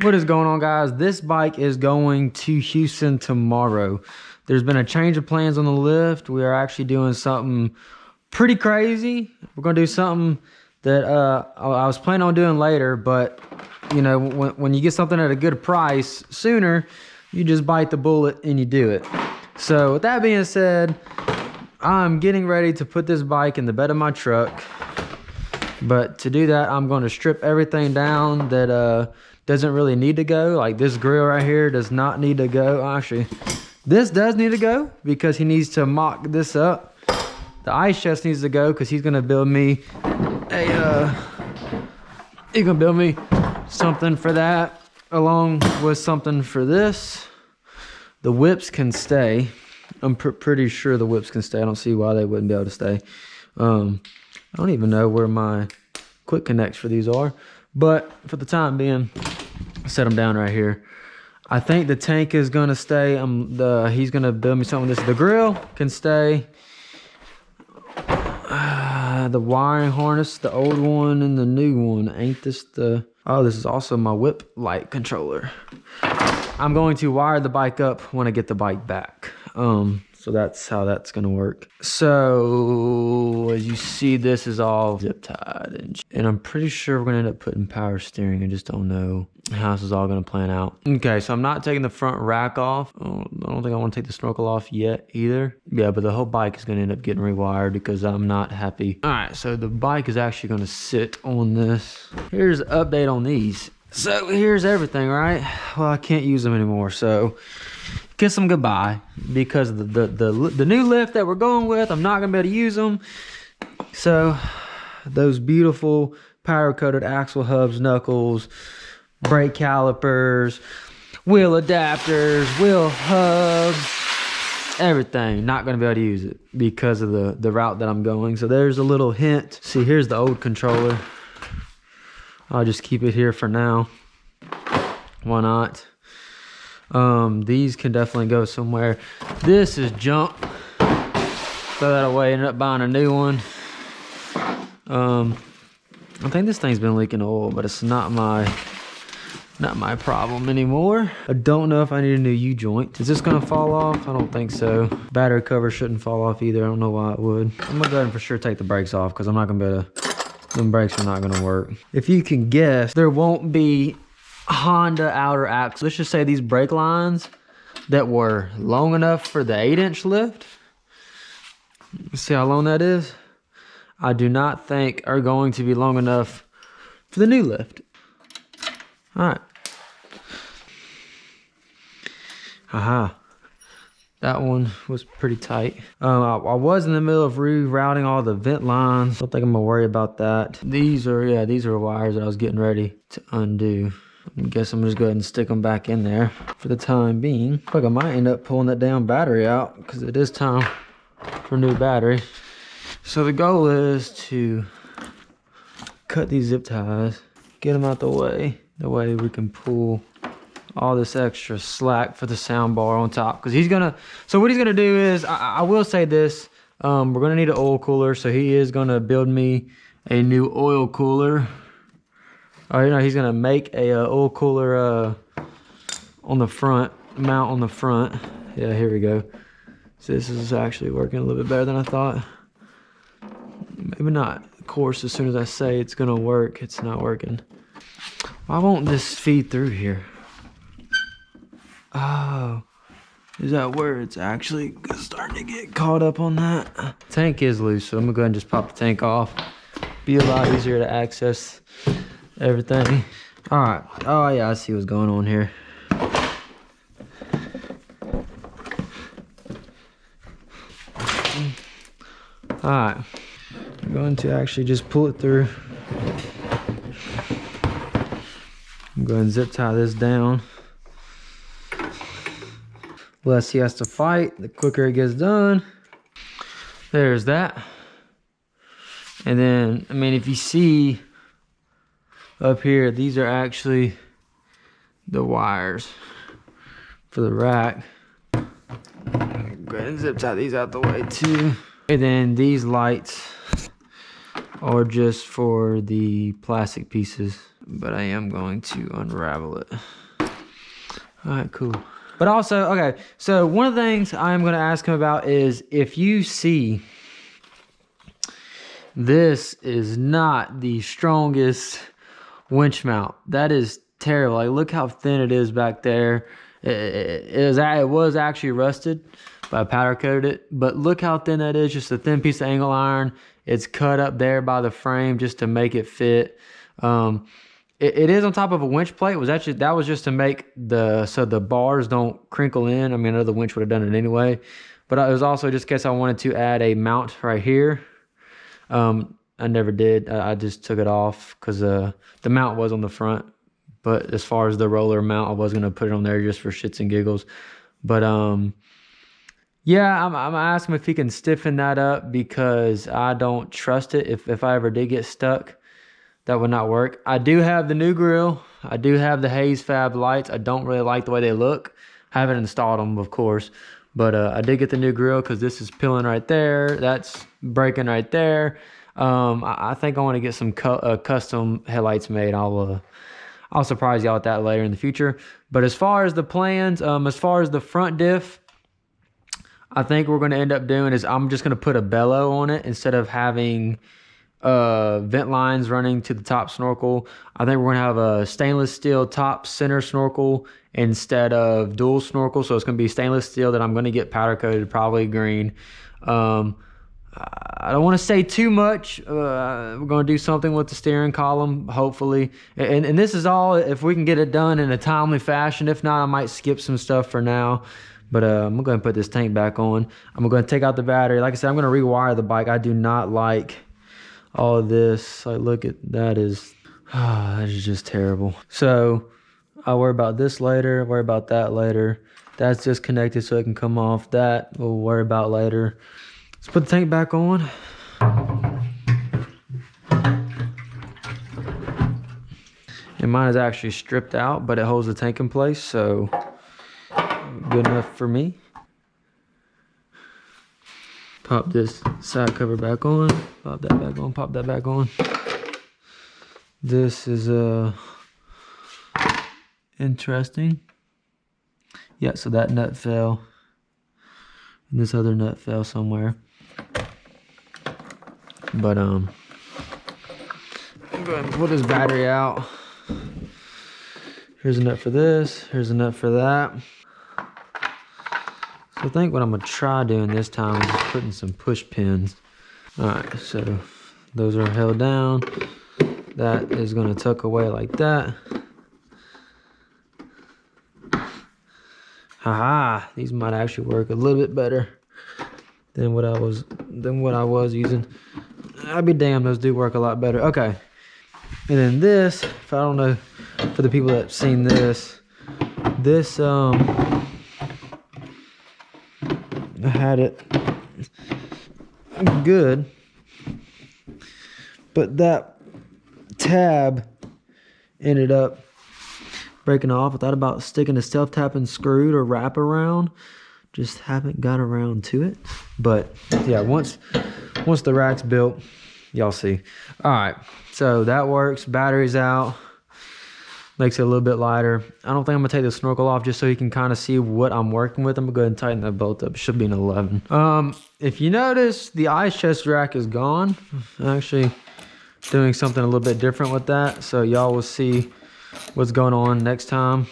What is going on, guys? This bike is going to Houston tomorrow. There's been a change of plans on the lift. We are actually doing something pretty crazy. We're gonna do something that I was planning on doing later, but you know, when you get something at a good price sooner, you just bite the bullet and you do it. So with that being said, I'm getting ready to put this bike in the bed of my truck. But to do that, I'm going to strip everything down that doesn't really need to go. Like this grill right here does not need to go. Actually, this does need to go because he needs to mock this up. The ice chest needs to go because he's going to build me something for that, along with something for this. The whips can stay. I'm pretty sure the whips can stay. I don't see why they wouldn't be able to stay. I don't even know where my quick connects for these are, but for the time being, I'll set them down right here. I think the tank is gonna stay. He's gonna build me something with this. The grill can stay. The wiring harness, the old one and the new one. Ain't this the... Oh, this is also my whip light controller. I'm going to wire the bike up when I get the bike back. So that's how that's gonna work. So as you see, this is all zip tied, and I'm pretty sure we're gonna end up putting power steering. I just don't know how this is all gonna plan out. Okay, so I'm not taking the front rack off. I don't think I want to take the snorkel off yet either. Yeah, but the whole bike is gonna end up getting rewired because I'm not happy. All right, so the bike is actually gonna sit on this. Here's an update on these. So here's everything, right? Well, I can't use them anymore, so kiss them goodbye because the new lift that we're going with, I'm not gonna be able to use them. So those beautiful power coated axle hubs, knuckles, brake calipers, wheel adapters, wheel hubs, everything, not gonna be able to use it because of the route that I'm going. So there's a little hint. See, here's the old controller. I'll just keep it here for now. Why not? These can definitely go somewhere. This is junk. Throw that away, ended up buying a new one. I think this thing's been leaking oil, but it's not my problem anymore. I don't know if I need a new U-joint. Is this gonna fall off? I don't think so. Battery cover shouldn't fall off either. I don't know why it would. I'm gonna go ahead and for sure take the brakes off because I'm not gonna be able to, them brakes are not gonna work. If you can guess, there won't be Honda outer axle. Let's just say these brake lines that were long enough for the 8-inch lift. See how long that is? I do not think are going to be long enough for the new lift. All right. Aha. That one was pretty tight. I was in the middle of rerouting all the vent lines. Don't think I'm gonna worry about that. These are wires that I was getting ready to undo. I guess I'm just go ahead and stick them back in there for the time being. Looks like I might end up pulling that damn battery out because it is time for a new battery. So the goal is to cut these zip ties, get them out the way. The way we can pull all this extra slack for the sound bar on top. Because so what he's gonna do is, I will say this, we're gonna need an oil cooler. So he is gonna build me a new oil cooler. You know, he's gonna make a oil cooler on the front, mount on the front. Yeah, here we go. So this is actually working a little bit better than I thought. Maybe not. Of course, as soon as I say it's gonna work, it's not working. Why won't this feed through here? Oh, is that where it's actually starting to get caught up on that? Tank is loose, so I'm gonna go ahead and just pop the tank off. Be a lot easier to access everything. All right. Oh yeah, I see what's going on here. All right. I'm going to actually just pull it through. I'm going to zip tie this down. The less he has to fight, the quicker it gets done. There's that. And then, I mean, if you see up here, these are actually the wires for the rack. Go ahead and zip tie these out the way too. And then these lights are just for the plastic pieces but I am going to unravel it. All right, cool. But also, okay, so one of the things I'm going to ask him about is if you see, this is not the strongest winch mount. That is terrible. Like, look how thin it is back there. It was actually rusted, but I powder coated it. But look how thin that is, just a thin piece of angle iron. It's cut up there by the frame just to make it fit. It is on top of a winch plate. That was just to make so the bars don't crinkle in. I mean, I know the winch would have done it anyway, but it was also just in case I wanted to add a mount right here. I never did. I just took it off because the mount was on the front. But as far as the roller mount, I was gonna put it on there just for shits and giggles. But yeah, I'm asking him if he can stiffen that up because I don't trust it. If I ever did get stuck, that would not work. I do have the new grill. I do have the Haze Fab lights. I don't really like the way they look. I haven't installed them, of course. But I did get the new grill because this is peeling right there. That's breaking right there. I think I want to get some custom headlights made. I'll surprise y'all with that later in the future. But as far as the plans, as far as the front diff, I think we're going to end up doing is I'm just going to put a bellow on it instead of having vent lines running to the top snorkel. I think we're going to have a stainless steel top center snorkel instead of dual snorkel. So it's going to be stainless steel that I'm going to get powder coated, probably green. I don't want to say too much. We're going to do something with the steering column, hopefully. And this is all if we can get it done in a timely fashion. If not, I might skip some stuff for now. But I'm going to put this tank back on. I'm going to take out the battery. Like I said, I'm going to rewire the bike. I do not like all of this. Like, look at that is just terrible. So I'll worry about this later. Worry about that later. That's disconnected so it can come off. That we'll worry about later. Let's put the tank back on. And mine is actually stripped out, but it holds the tank in place, so good enough for me. Pop this side cover back on. Pop that back on. Pop that back on. This is interesting. Yeah, so that nut fell. And this other nut fell somewhere. But I'm going to pull this battery out. Here's a nut for this. Here's a nut for that. So I think what I'm gonna try doing this time is just putting some push pins. All right, so those are held down. That is gonna tuck away like that. Haha, these might actually work a little bit better than what I was using. I'd be damned, those do work a lot better. Okay, and then this, if I don't know, for the people that have seen this, I had it good, but that tab ended up breaking off. I thought about sticking a self-tapping screw to wrap around. Just haven't got around to it. But yeah, once the rack's built, y'all see. All right, so that works. Battery's out. Makes it a little bit lighter. I don't think I'm gonna take the snorkel off just so you can kind of see what I'm working with. I'm gonna go ahead and tighten that bolt up. It should be an 11. If you notice, the ice chest rack is gone. I'm actually doing something a little bit different with that, so y'all will see what's going on next time.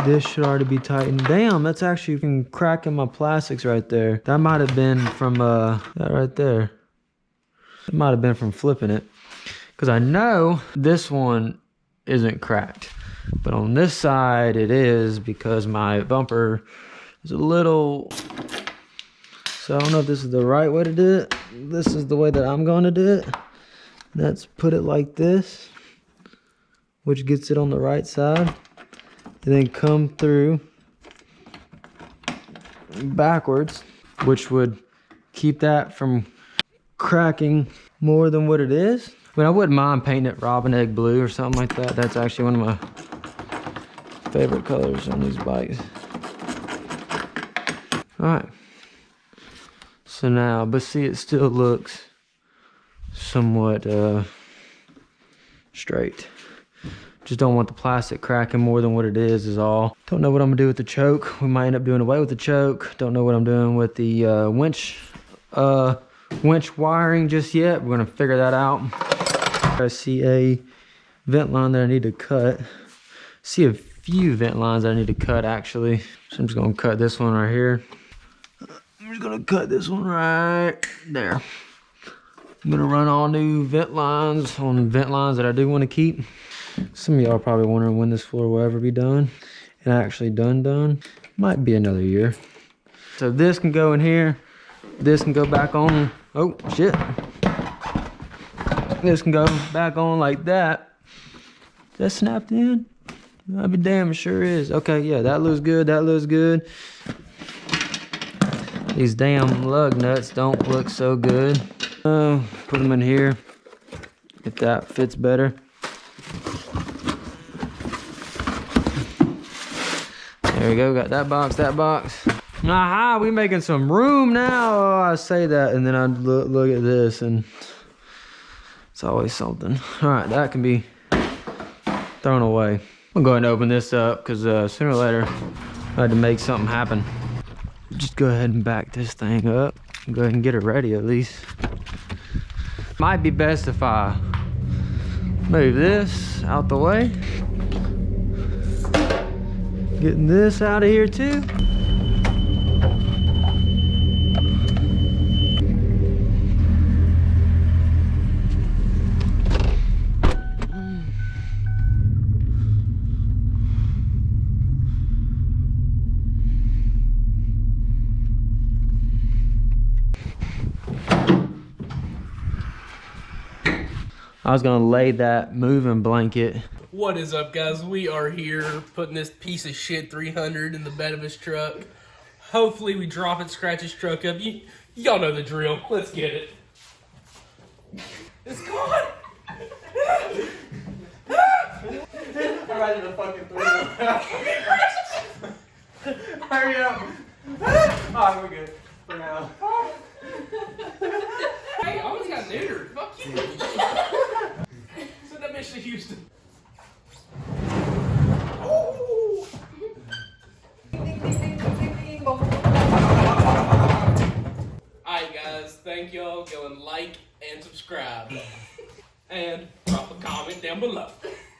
This should already be tightened. Damn, that's actually even cracking my plastics right there. That might have been from that right there. It might have been from flipping it, because I know this one isn't cracked, but on this side it is, because my bumper is a little, so I don't know if this is the right way to do it. This is the way that I'm going to do it. Let's put it like this, which gets it on the right side, and then come through backwards, which would keep that from cracking more than what it is. I mean, I wouldn't mind painting it robin egg blue or something like that. That's actually one of my favorite colors on these bikes. All right. So now, but see, it still looks somewhat straight. Just don't want the plastic cracking more than what it is all. Don't know what I'm gonna do with the choke. We might end up doing away with the choke. Don't know what I'm doing with the winch wiring just yet. We're gonna figure that out. I see a vent line that I need to cut. See a few vent lines that I need to cut actually. So I'm just gonna cut this one right here. I'm just gonna cut this one right there. I'm gonna run all new vent lines on vent lines that I do want to keep. Some of y'all are probably wondering when this floor will ever be done. And actually done. Might be another year. So this can go in here. This can go back on. Oh, shit. This can go back on like that. Is that snapped in? I'll be damn, it sure is. Okay, yeah, that looks good. That looks good. These damn lug nuts don't look so good. Put them in here if that fits better. There we go, got that box, that box. Aha, we making some room now. Oh, I say that and then I look at this and it's always something. All right, that can be thrown away. I'm going to open this up because sooner or later I had to make something happen. Just go ahead and back this thing up. Go ahead and get it ready at least. Might be best if I move this out the way. Getting this out of here too. I was gonna lay that moving blanket. What is up, guys? We are here putting this piece of shit 300 in the bed of his truck. Hopefully we drop it, scratch his truck up. Y'all know the drill. Let's get it. It's gone! I'm ready to fucking throw it. Hurry up. Alright, we're good for now. Hey, I almost got neutered. Fuck you. Send that bitch to Houston. Oh. Alright, guys. Thank y'all. Go and like and subscribe. And drop a comment down below.